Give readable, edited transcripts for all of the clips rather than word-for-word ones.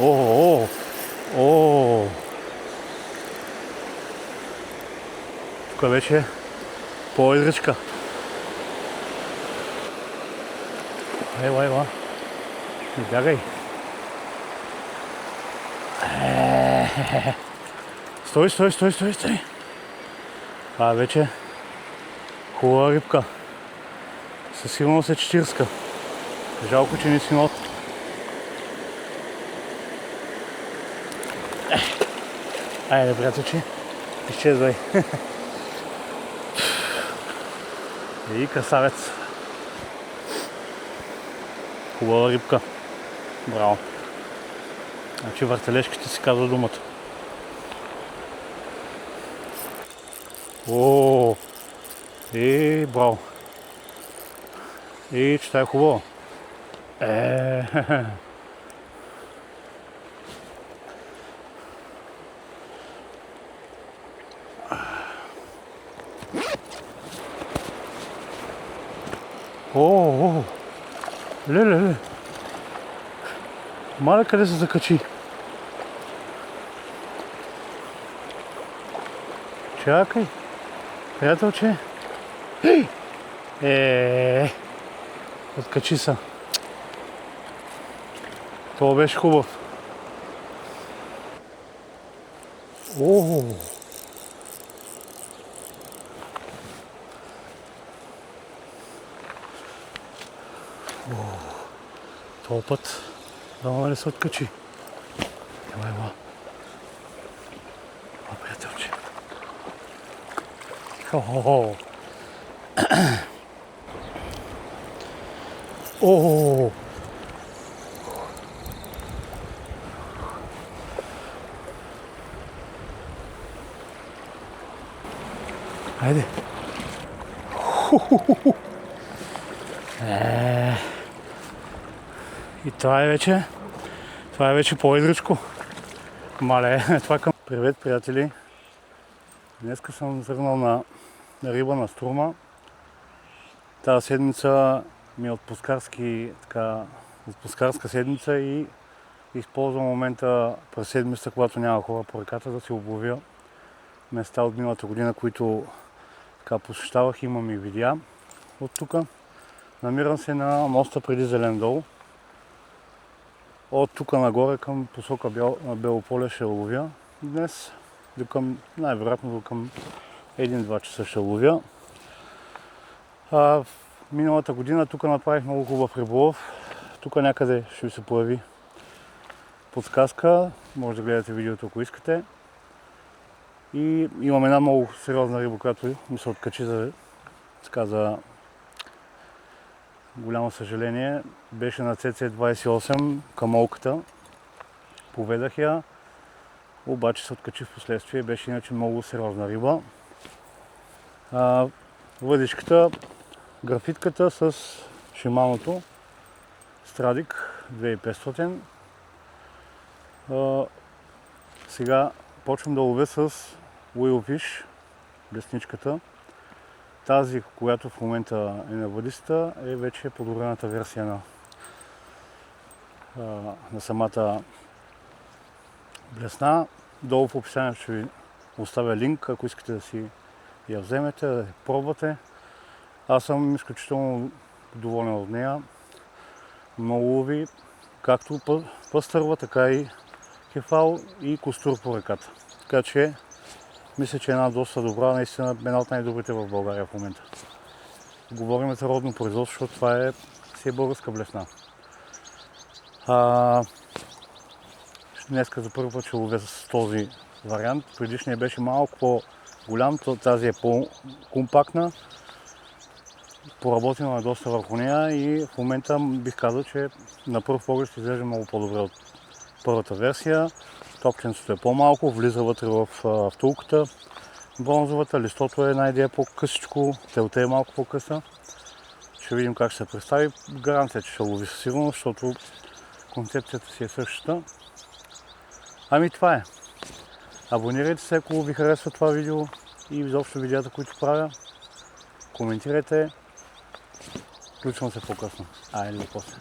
О. Тук вече е по-едричка. Ела. Не бягай. Стой. Това вече е хубава рибка. Със сигурност е 40-ка. Жалко, че не си нот. Айде, приятелче, изчезвай. И красавец. Хубава рибка. Браво. Значи въртележките си казва думата. Браво. Че това е хубаво. Леле. Маля къде се закачи? Чакай. Приятелче. Откачи се. Това беше хубав. Това път дано не се откачи. Ела. Приятелче. Хайде. И това е вече по-едричко. Мале, това към... Привет, приятели! Днеска съм зърнал на риба на Струма. Тази седмица ми е отпускарска седмица и използвам момента през седмица, когато няма хора по реката, да си обловя места от миналата година, които посещавах. Имам и видеа от тук. Намирам се на моста преди Зелен дол. От тук нагоре към посока Белополе ще ловя днес. Най-вероятно до към 1-2 часа ще ловя. Миналата година тук направих много хубав риболов. Тук някъде ще ви се появи подсказка. Може да гледате видеото, ако искате. И имам една много сериозна риба, която ми се откачи за голямо съжаление. Беше на CC28 камолката. Поведах я, обаче се откачи в последствие. Беше иначе много сериозна риба. Въдичката, графитката с шиманото Страдик 2500. Сега почвам да ловя с Уилфиш, блесничката. Тази, която в момента е на въдицата, е вече подобрената версия на самата блесна. Долу в описанието ще ви оставя линк, ако искате да си я вземете, да я пробвате. Аз съм изключително доволен от нея. Много лови, както пъстърва, така и кефал и костур по реката. Така че мисля, че е една доста добра, наистина една от най-добрите в България в момента. Говорим за родно производство, защото това си е българска блесна. Днеска за първи път ще ловя с този вариант. Предишният беше малко по-голям, тази е по-компактна. Поработим доста върху нея и в момента бих казал, че на пръв поглед ще изглежда много по-добре от първата версия. Топченцето е по-малко, влиза вътре в втулката. Бронзовата, листото е една идея по-късичко, телта е малко по-къса. Ще видим как ще се представи. Гаранция, че ще лови със сигурност, защото концепцията си е същата. Това е. Абонирайте се, ако ви харесва това видео и изобщо видеята, които правя. Коментирайте. Включвам се по-късно. Айде, после.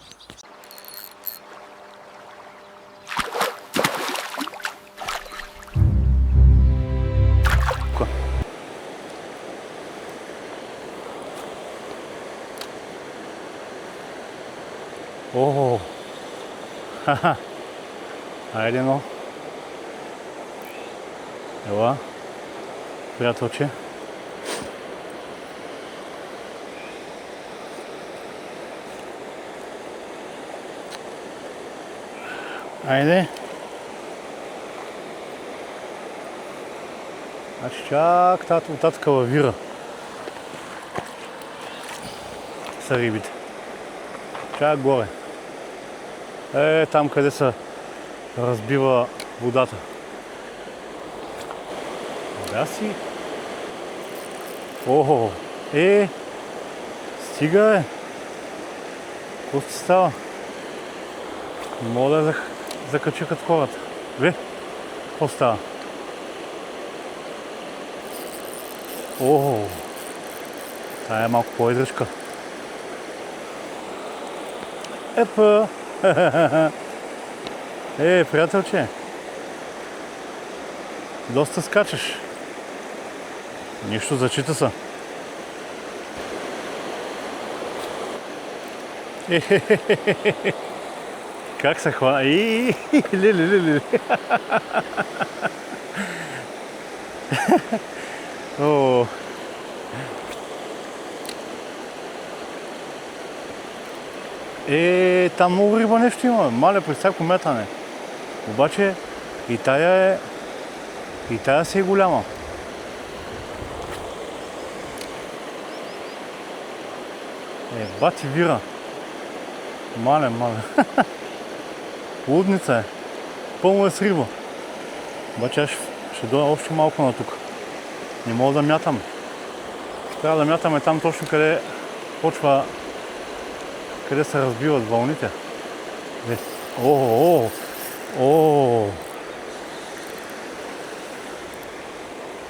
Ха-ха. Айде, но. Ела. Приятелче. Айде. Значи чак оттатък лавира са рибите. Чак горе. Там къде се разбива водата. Да си. Охо. Стига Какво ти става? Не мога да закача като хората. Какво става? Охо. Тая е малко по-едръчка. Епа! Приятелче. Доста скачаш. Нищо, зачита се. Как се хвана? Лили. О. Там много риба нещо има. Маля при всяко метане. Обаче и тая си е голяма. Бати вира. Мале. Лудница е. Пълно е с риба. Обаче аз ще дойда още малко на тук. Не мога да мятам. Трябва да мятаме там точно къде почва, къде се разбиват вълните.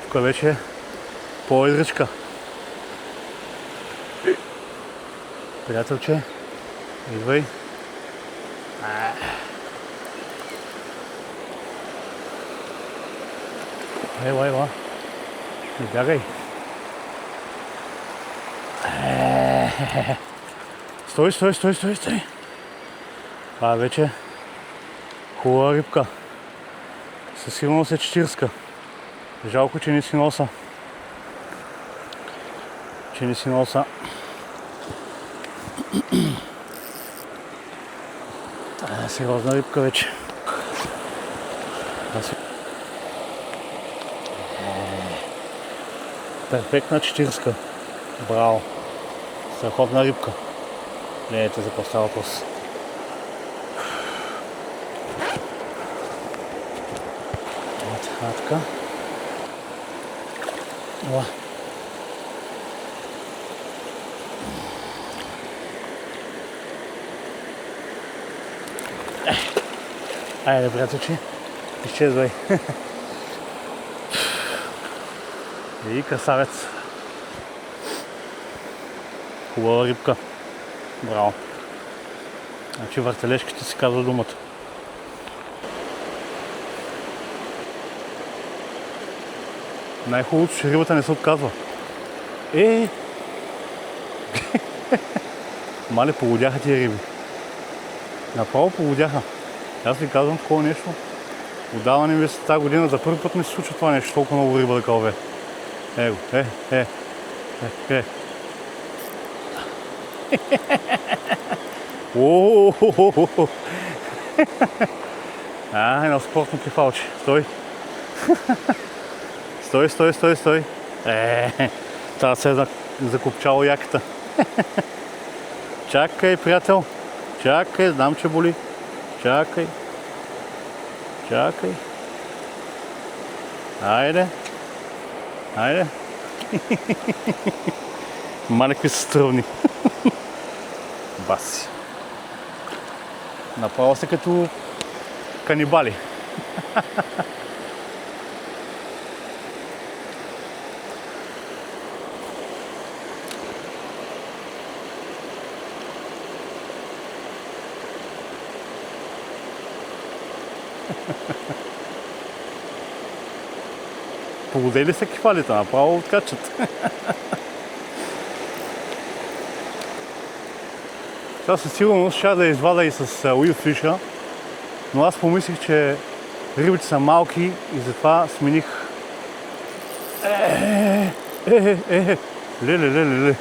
Тук вече е по-едричка. Приятелче, идвай. Ела. Не бягай. Стой. Това вече хубава рибка. Със сигурност е 40. Жалко, че не си носа. Сериозна рибка вече. Перфектна 40. Браво. Страхотна рибка. Гледайте за какво става въпрос. Така. Ела. Айде, приятелче, изчезвай. Красавец. Хубава рибка. Браво. Значи въртележките си казва думата. Най-хубавото, че рибата не се отказва. Мале, полудяха тия риби. Направо полудяха. Аз ви казвам такова нещо. Отдавна не ми се тази година, за първи път ми се случва това нещо, толкова много риба да кълве. Его, Едно спортно кефалче. Стой. Стой. Това се е закопчало яката. Чакай, приятел. Чакай, знам, че боли. Чакай. Айде. Малеки са стръвни. Баси. Направо се като канибали. Погодели са кефалите, направо откачат. Сега със сигурност ще да извада и с уилфиша Но аз помислих, че рибите са малки и затова смених. Леле.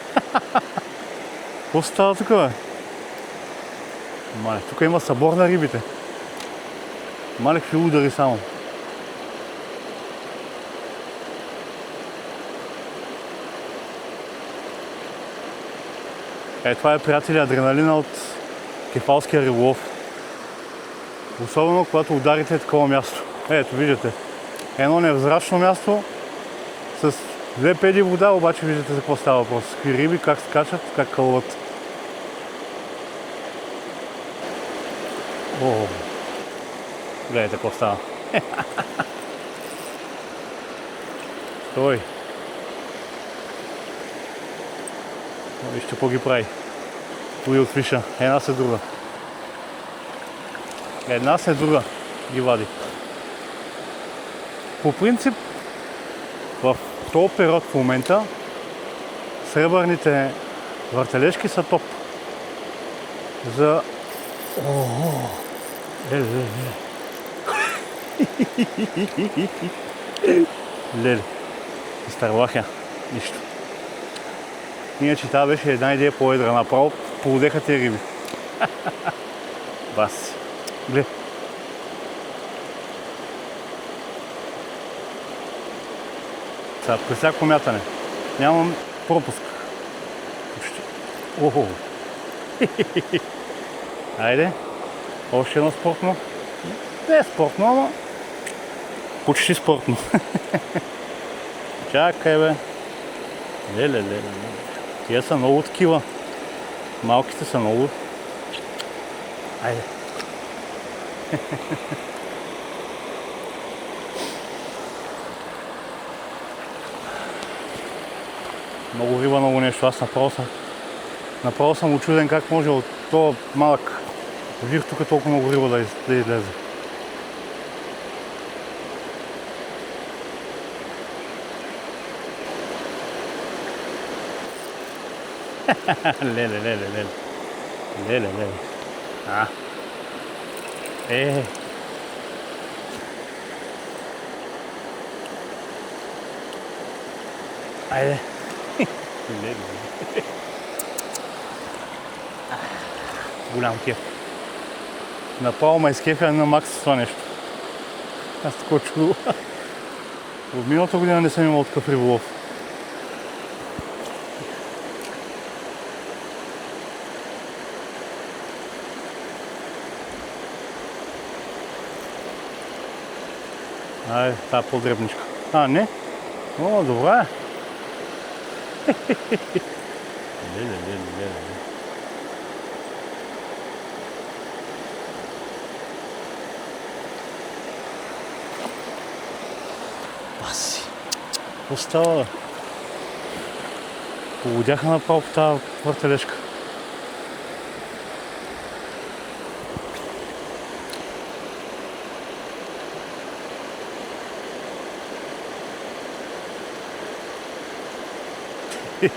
Какво става тук, бе? Мале, тук има събор на рибите. Мале, какви удари само. Това е, приятели, адреналина от кефалския риболов. Особено когато ударите такова място. Ето, виждате. Едно невзрачно място с 2 педи вода, обаче виждате за какво става въпрос. Какви риби, как скачат, как кълват. О, гледайте какво става. Стой. Вижте какво ги прави. Уил фиша. Една след друга. Една след друга ги вади. По принцип, в този период в момента сребърните въртележки са топ. За... Леле. Изтърваха. Нищо. Иначе това беше една идея по-едра. Направо полудеха тези риби. Баси. Глед. Сега, при всяко мятане. Нямам пропуск. Почти. Охо. Айде. Още едно спортно. Не е спортно, ама почти спортно. Чакай, бе. Леле. Тия са много такива. Малките са много. Айде. Много риба, много нещо. Аз направо съм учуден как може от този малък вир тук толкова много риба да излезе. Леле. А. Айде. Голям кеф. Направо ме изкефя на макс това нещо. Аз такова чудо. В миналата година не съм имал такъв риболов. Ай, тая по-дребничка. А, не? О, добре. Леле. Баси. Какво става? Полудяха направо по тази въртележка. И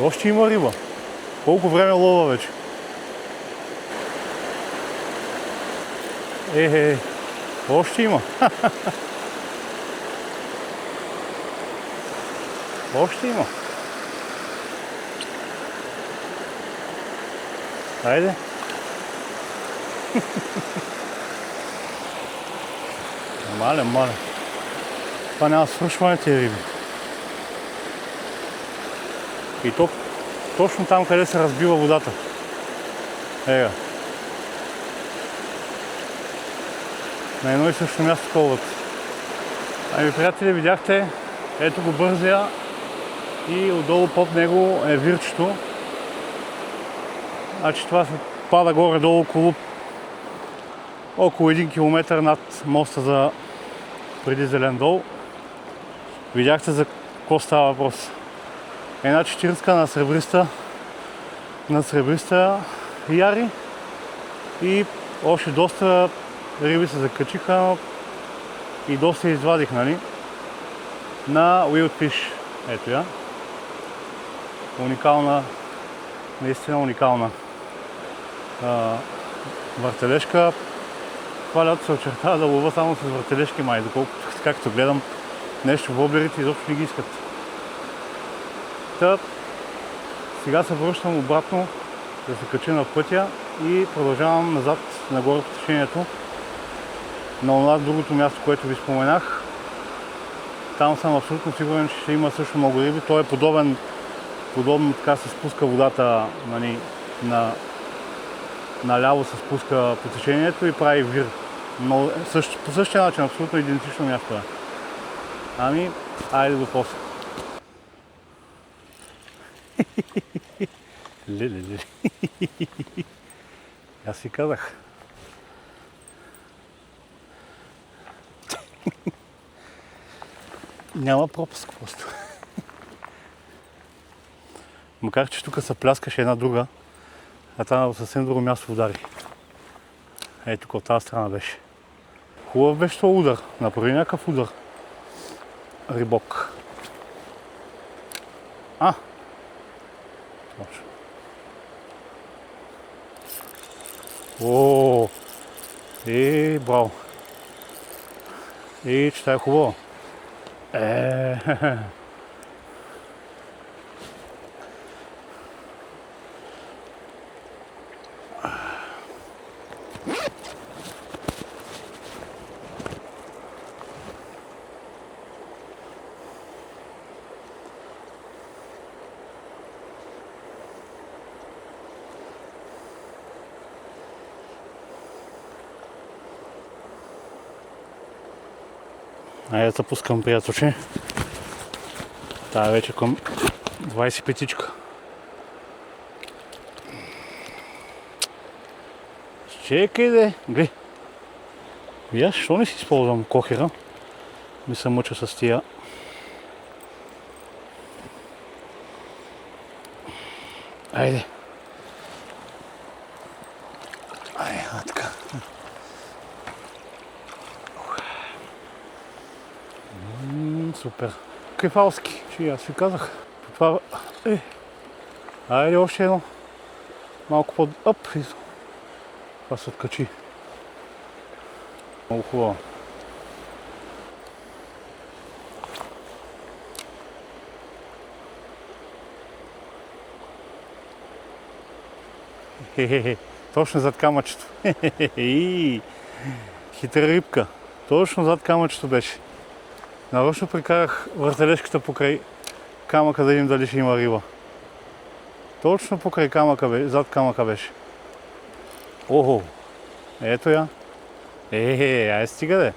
още има риба. Колко време лова вече? Още има. Още има. Хайде. Мале. Това няма свършване тези риби. И то точно там, къде се разбива водата. Ега. На едно и също място колват. Ами, приятели, видяхте, ето го бързия и отдолу под него е вирчето. Значи това се пада горе-долу около 1 км над моста за преди Зелен дол. Видяхте за какво става въпрос. Една 40 на сребриста яри и още доста риби се закачиха и доста извадих, нали, на Wildfish. Ето я. Уникална Наистина уникална въртележка. Това лято се очертава да лова само с въртележки май, доколкото както гледам нещо воблерите изобщо не ги искат. Та, сега се връщам обратно да се кача на пътя и продължавам назад нагоре по течението на това другото място, което ви споменах. Там съм абсолютно сигурен, че ще има също много риби. Той е подобно така се спуска водата, нали, наляво се спуска по течението и прави вир. Но по същия начин, абсолютно идентично място е. Ами, айде до после. Леле. Аз си казах. Няма пропуск просто. Макар че тук се пляскаше една друга, а тази на съвсем друго място удари. Ей, тук от тази страна беше. Хубав беше това удар. Направи някакъв удар. Рибок. Точно. О, браво. Че това е хубаво. Айде да пускам, приятелче. Тая вече към 25-ичка. Чекай де! Глей! Виж, що не си използвам кохера? Ми се мъча с тия. Айде! Така. Супер. Кефалски. Че аз ви казах. Това айде още едно. Малко по-ъп. Това се откачи. Много хубаво. Точно зад камъчето. Хитра рибка. Точно зад камъчето беше. Нарочно прикарах въртележката покрай камъка да видим дали ще има риба. Точно покрай камъка беше, зад камъка беше. Охо! Ето я. Ай стига де.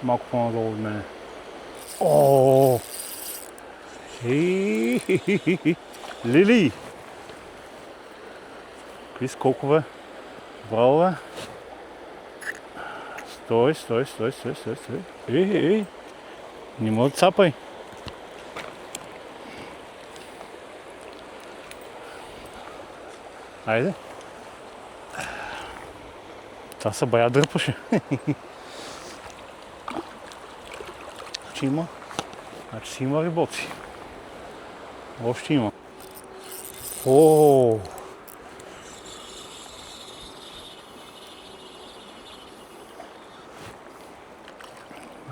Малко по-надолу от мене. Лили! Какви скокове? Браво, бе! Стой! Не ме отцапай! Айде! Това се бая дърпаше. Значи си има рибоци. Още има.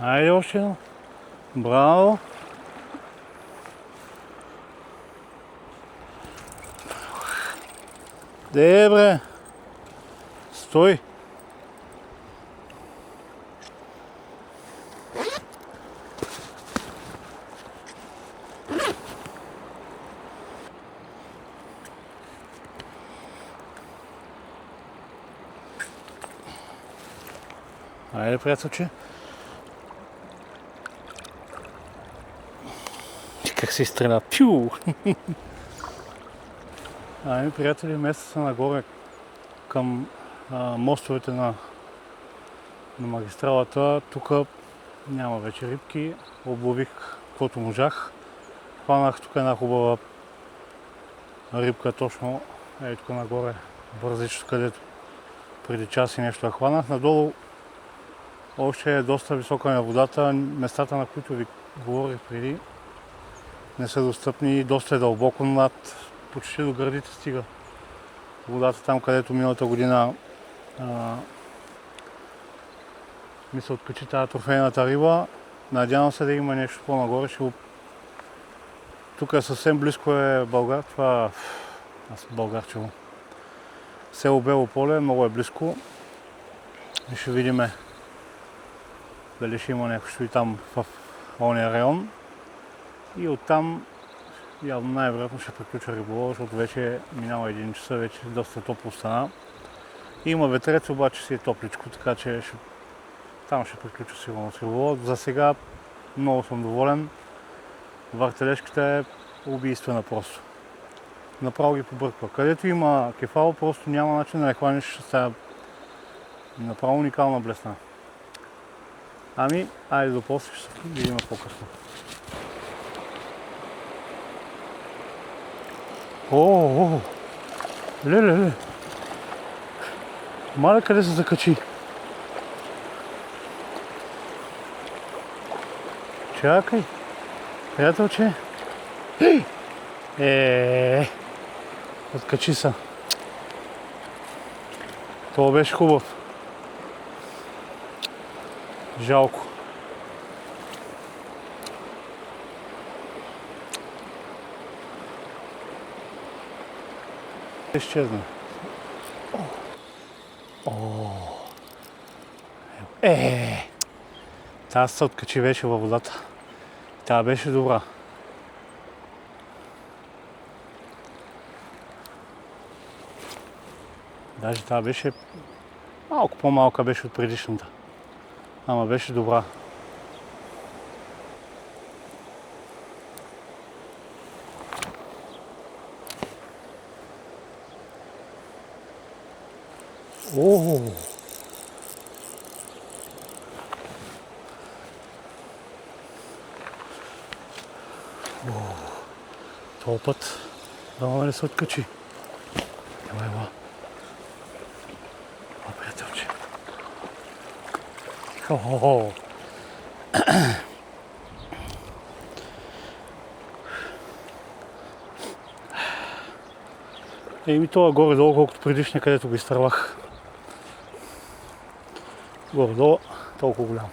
Айде още едно. Браво. Добре. Стой. Айде, приятелче. Как се изстреля? Пю! Ами, приятели, места са нагоре към мостовете на магистралата. Тук няма вече рибки. Облових каквото можах. Хванах тук една хубава рибка точно тук нагоре, бързичето, където преди час и нещо я хванах. Надолу още е доста висока на водата. Местата, на които ви говорих преди, не са достъпни. Доста е дълбоко, над почти до гърдите стига водата там, където миналата година ми се откачи тази трофейната риба. Надявам се да има нещо по-нагоре. Тук е съвсем близко е Българ. Това Българчево. Село Бело поле, много е близко. И ще видим дали ще има нещо и там в ония район. И оттам явно най-вероятно ще приключа риболова, защото вече минава 1 часа, вече доста топло стана. Има ветрец, обаче си е топличко, така че там ще приключа сигурно с риболова. За сега много съм доволен. Въртележката е убийствена просто. Направо ги побърква. Където има кефал, просто няма начин да не хванеш с тази направо уникална блесна. Ами, айде до после, ще се видим по-късно. О, леле. Маля къде се закачи? Чакай, приятелче. Откачи се. Това беше хубав. Жалко. Изчезна. Тя се откачи вече във водата. Тя беше добра. Даже тя беше малко по-малка беше от предишната. Ама беше добра. Този път дано не се откачи. Ела. Приятелче. Еми това горе-долу, колкото предишния, където го изтървах. Горе-долу толкова голям.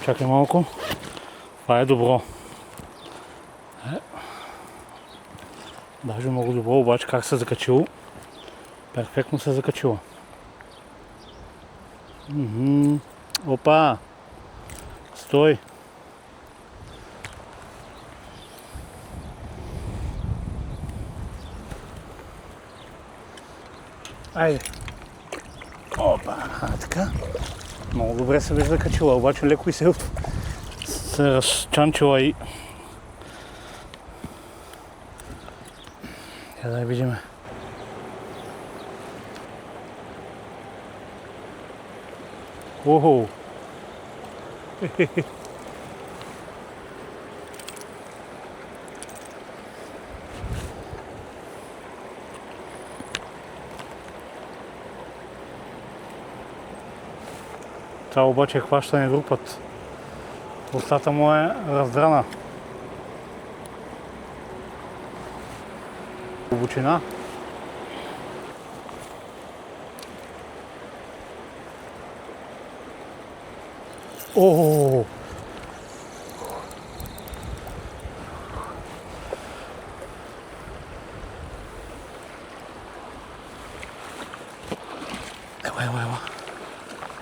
Чакай малко. Това е добро. Даже много добро, обаче как се закачило. Перфектно се закачило. Опа! Стой! Айде! Опа! Така. Много добре се беше закачила, обаче леко и се разчанчила и... Да я видим. Охо! Това обаче хващане друг път. Устата му е раздрана. Дълбочина. О! Ела.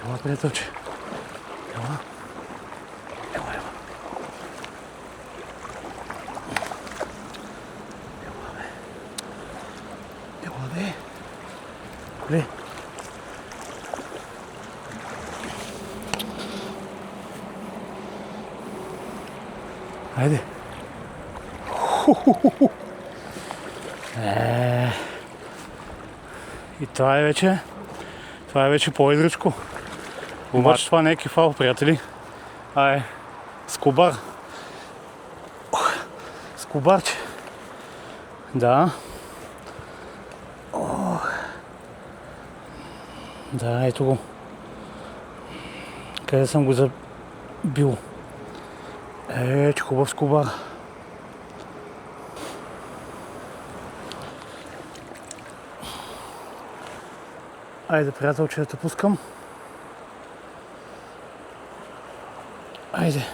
Ела, приятелче. Ела. Куди? Айде. И това е вече по-идричко. Обаче това не е кефал, приятели. А е скобар. Скобарче. Да. Да, ето го. Къде съм го забил? Че хубав скубар. Айде, приятелче, да те пускам. Айде.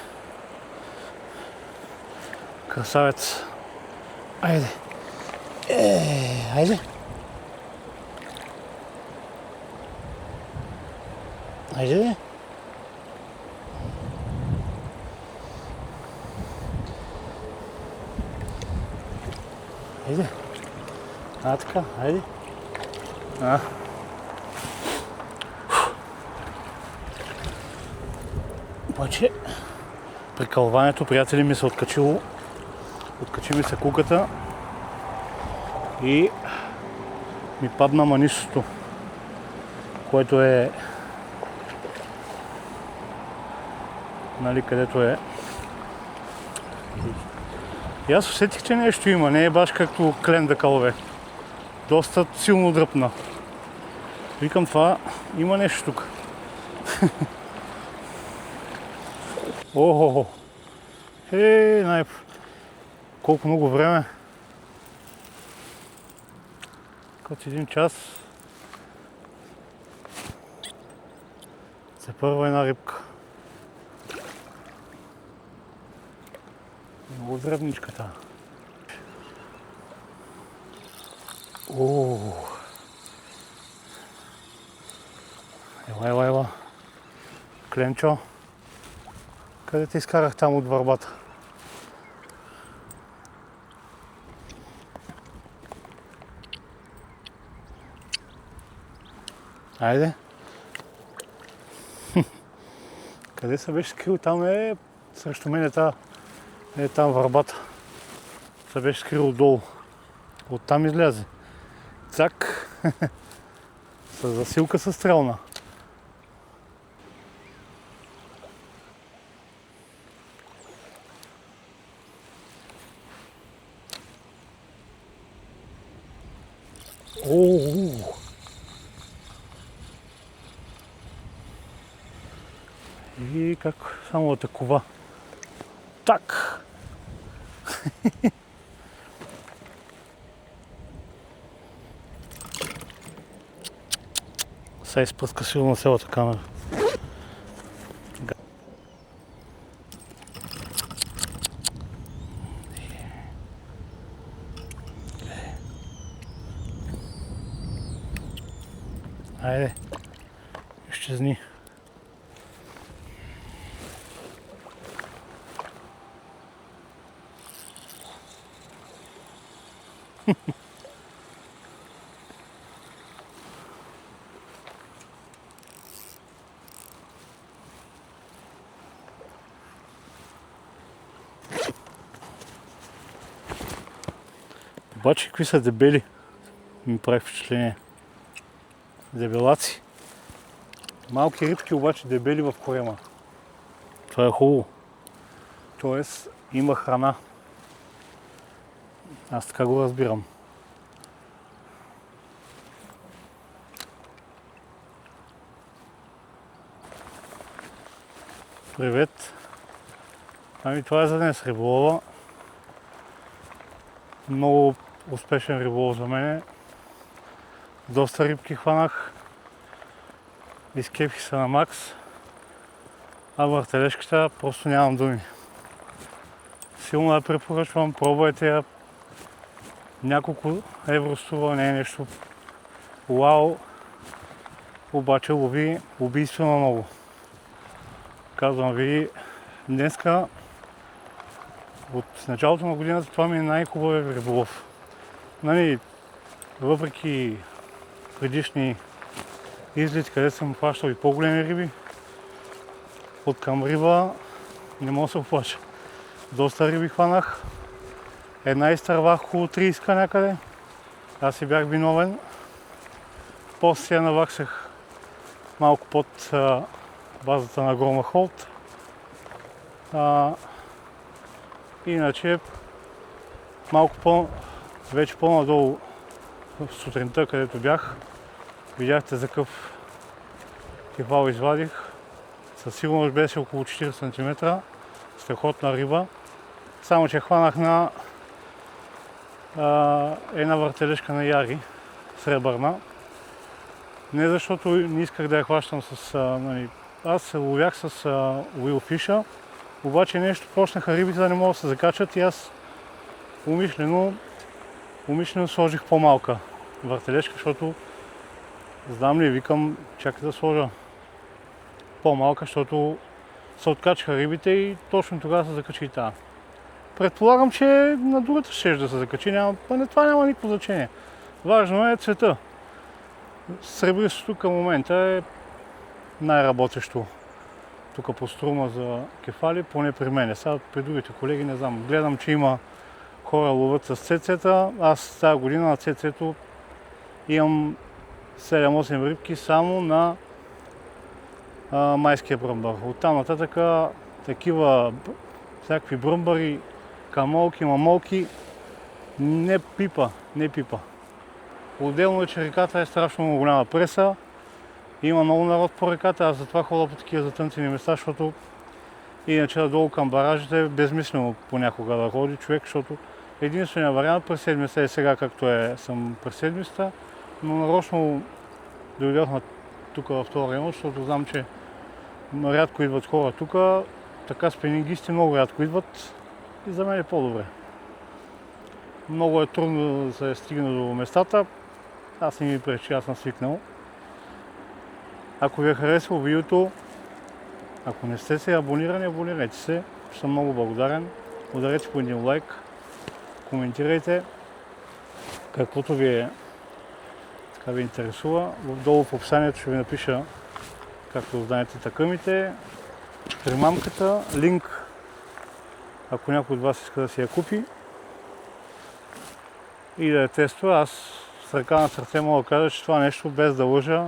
Красавец. Айде. Айде. Айде. Айде. Така, айде. Обаче, при кълването, приятели, ми се откачи ми се куката и ми падна манисото, което е, нали, където е. И аз усетих, че нещо има, не е баш както клен да кълве. Доста силно дръпна. Викам, това има нещо тук. Охо! Колко много време. Като 1 час. За първа една рибка. Много дребничката. Ела. Кленчо. Къде те изкарах там от върбата? Айде. Къде се беше скрил? Там срещу мен е там върбата. Се беше скрил отдолу. Оттам излязе. Цак. С засилка със стрелна. И как само атакува. Так! Сега изпръска силно на цялата камера. Айде, изчезни. Обаче какви са дебели, ми прави впечатление. Дебелаци. Малки рибки, обаче дебели в корема. Това е хубаво. Тоест има храна. Аз така го разбирам. Привет. Ами това е за днес риболова. Много успешен риболов за мен. Доста рибки хванах. Изкепих се на макс. А въртележката просто нямам думи. Силно я препоръчвам, пробвайте я. Няколко евро струва, не е нещо вау. Обаче лови убийствено много. Казвам ви, днеска от началото на годината това ми е най-хубавия риболов. Нали, въпреки предишни излети, къде съм хващал и по-големи риби, от към риба не мога да се оплача. Доста риби хванах. Една изтървах около 30 някъде. Аз си бях виновен. После я наваксах малко под базата на Грома Холт. Иначе малко вече по-надолу сутринта, където бях, видяхте за какъв кефал извадих. Със сигурност беше около 40 см. Страхотна риба. Само че хванах на една въртележка на Яри, сребърна. Не защото не исках да я хващам с... аз се ловях с уилфиша, обаче нещо почнаха рибите да не могат да се закачат и аз умишлено сложих по-малка въртележка, защото знам ли, викам, чакай да сложа по-малка, защото се откачиха рибите и точно тогава се закачи и тази. Предполагам, че на другата ще да се закачи, това няма никакво значение. Важно е цвета. Сребристото към момента е най-работещо тук по струма за кефали, поне при мен. Сега при другите колеги не знам. Гледам, че има хора ловят с ЦЦ-та. Аз тази година на ЦЦ-то имам 7-8 рибки само на майския бръмбър. Оттам нататък такива всякакви бръмбъри, камолки, мамолки не пипа. Отделно е, че реката е страшно много голяма преса. Има много народ по реката, аз затова ходя по такива затънтени места, защото иначе надолу към баражите е безмислено понякога да ходи човек, защото единственият вариант през седмица е сега, както съм през седмицата, но нарочно дойдох тук в този район, защото знам, че рядко идват хора тук, така спенингисти много рядко идват и за мен е по-добре. Много е трудно да се стигне до местата, аз не ми пречи, аз съм свикнал. Ако ви е харесало видеото, ако не сте се абонирани, абонирайте се. Ще съм много благодарен. Ударете по един лайк, коментирайте каквото ви интересува. Долу в описанието ще ви напиша, както знаете, такъмите, примамката, линк, ако някой от вас иска да си я купи и да я тества. Аз с ръка на сърце мога да кажа, че това нещо без да лъжа,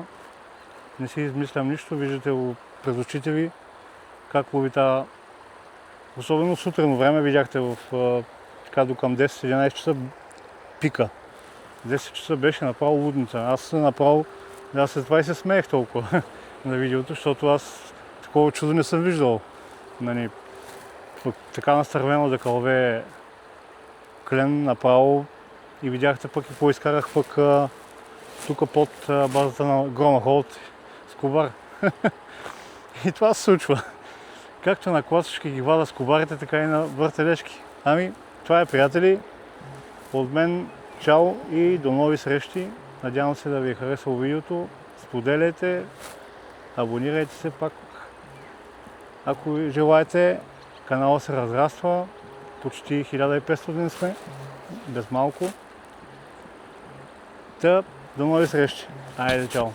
не си измислям нищо, виждате го през очите ви, как лови тази, особено сутрено време, видяхте така до към 10-11 часа пика. 10 часа беше направо лудница. Аз направо, след това и се смеех толкова на видеото, защото аз такова чудо не съм виждал. Така настървено да кълве клен направо и видяхте пък и какво изкарах пък тук под базата на Грома Холт скобар. И това се случва. Както на класички ги вада скобарите, така и на въртележки. Това е, приятели, от мен чао и до нови срещи. Надявам се да ви е харесало видеото. Споделяйте, абонирайте се пак, ако желаете. Каналът се разраства, почти 1500 сме, без малко. До нови срещи. Айде, чао!